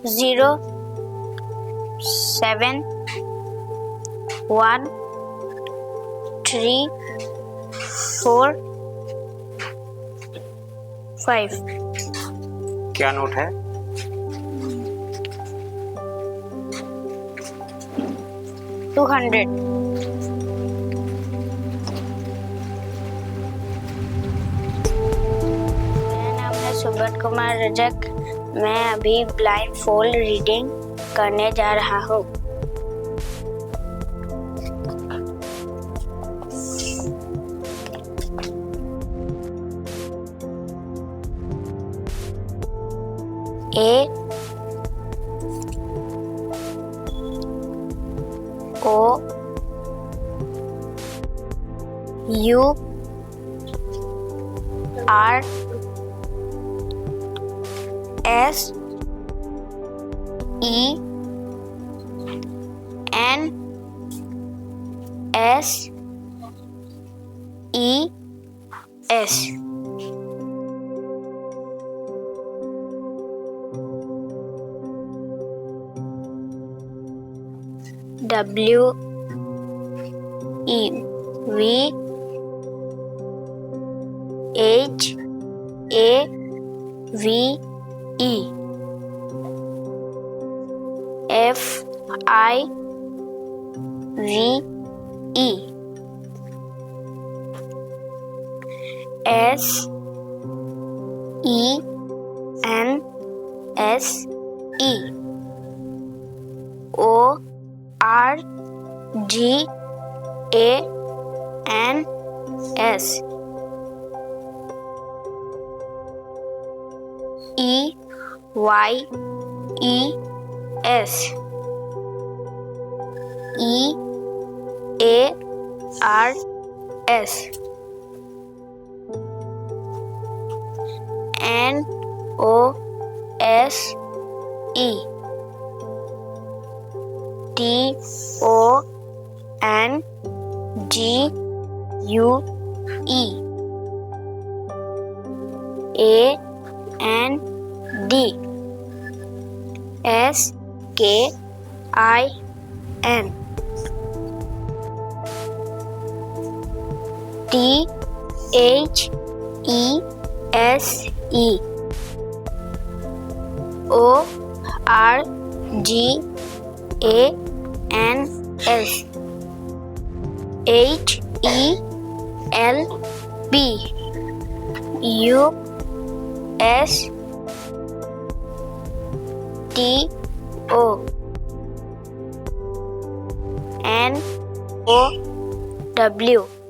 0, 7, 1, 3, 4, 5। क्या नोट है? 200। मेरा नाम है सुब्रत कुमार रजक। मैं अभी ब्लाइंड फोल्ड रीडिंग करने जा रहा हूँ। A O U R S E N S E S W E V H A V E F I V E S E N S E O R G A N S E Y E S E A R S N O S E T O N G U E A N D S K I N T H E S E O R G A N S H E L P U S T O N O W